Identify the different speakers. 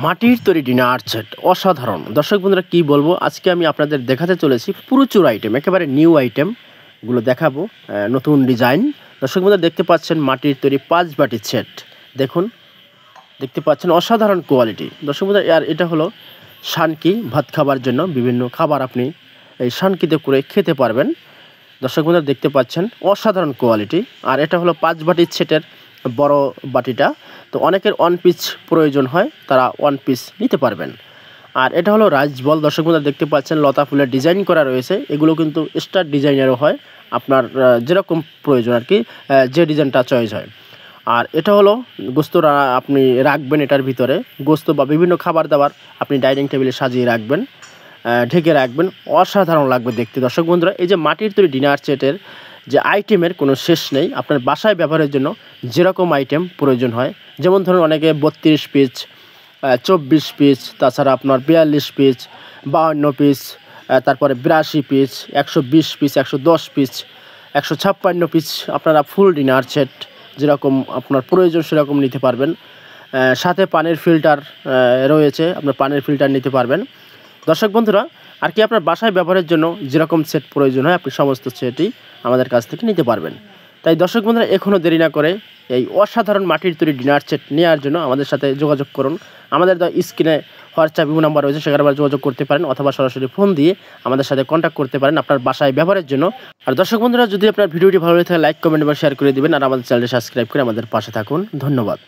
Speaker 1: মাটির তৈরি dinner set অসাধারণ। দর্শক বন্ধুরা কী বলবো, আজকে আমি আপনাদের দেখাতে চলেছি প্রচুর আইটেম, একেবারে নিউ আইটেমগুলো দেখাবো, নতুন ডিজাইন। দর্শক বন্ধুরা দেখতে পাচ্ছেন মাটির তৈরি 5 বাটির সেট, দেখুন দেখতে পাচ্ছেন অসাধারণ কোয়ালিটি। দর্শক বন্ধুরা আর এটা হলো শানকি, ভাত খাবার জন্য বিভিন্ন খাবার আপনি এই শানকিতে করে খেতে পারবেন। দর্শক বন্ধুরা দেখতে পাচ্ছেন অসাধারণ কোয়ালিটি। আর এটা হলো 5 বাটির সেটের বড় বাটিটা, তো অনেকের 1 পিস প্রয়োজন হয়, তারা 1 পিস নিতে পারবেন। আর এটা হলো রাইস বল। দর্শক বন্ধুরা দেখতে পাচ্ছেন লতা ফুলের ডিজাইন করা রয়েছে, এগুলো কিন্তু স্টার ডিজাইনেরও হয়, আপনার যেরকম প্রয়োজন আর কি, যে ডিজাইনটা চয়েস হয়। আর এটা হলো গোস্ত আপনি রাখবেন এটার ভিতরে, গোস্ত বা বিভিন্ন খাবার দাবার আপনি ডাইনিং টেবিলে সাজিয়ে রাখবেন, ঢেকে রাখবেন, অসাধারণ লাগবে দেখতে। দর্শক বন্ধুরা এই যে মাটির তৈরি ডিনার সেটের যে আইটেমের কোনো শেষ নেই, আপনার বাসায় ব্যবহারের জন্য যেরকম আইটেম প্রয়োজন হয়, যেমন ধরুন অনেকে 32 পিস, 24 পিস, তাছাড়া আপনার 42 পিস, 52 পিস, তারপরে 82 পিস, 120 পিস, 110 পিস, 156 পিস আপনারা ফুল ডিনার সেট যেরকম আপনার প্রয়োজন সেরকম নিতে পারবেন। সাথে পানির ফিল্টার রয়েছে, আপনার পানির ফিল্টার নিতে পারবেন। দর্শক বন্ধুরা আর কি আপনার বাসায় ব্যবহারের জন্য যেরকম সেট প্রয়োজন হয় আপনি সমস্ত সেটই আমাদের কাছ থেকে নিতে পারবেন। তাই দর্শক বন্ধুরা এখনও দেরি না করে এই অসাধারণ মাটির তৈরি ডিনার সেট নেওয়ার জন্য আমাদের সাথে যোগাযোগ করুন। আমাদের স্ক্রিনে হোয়াটসঅ্যাপ ইমো নাম্বার রয়েছে, সেখানে আবার যোগাযোগ করতে পারেন, অথবা সরাসরি ফোন দিয়ে আমাদের সাথে কন্ট্যাক্ট করতে পারেন আপনার বাসায় ব্যবহারের জন্য। আর দর্শক বন্ধুরা যদি আপনার ভিডিওটি ভালো লাগে তাহলে লাইক, কমেন্ট এবং শেয়ার করে দিবেন, আর আমাদের চ্যানেলটি সাবস্ক্রাইব করে আমাদের পাশে থাকুন। ধন্যবাদ।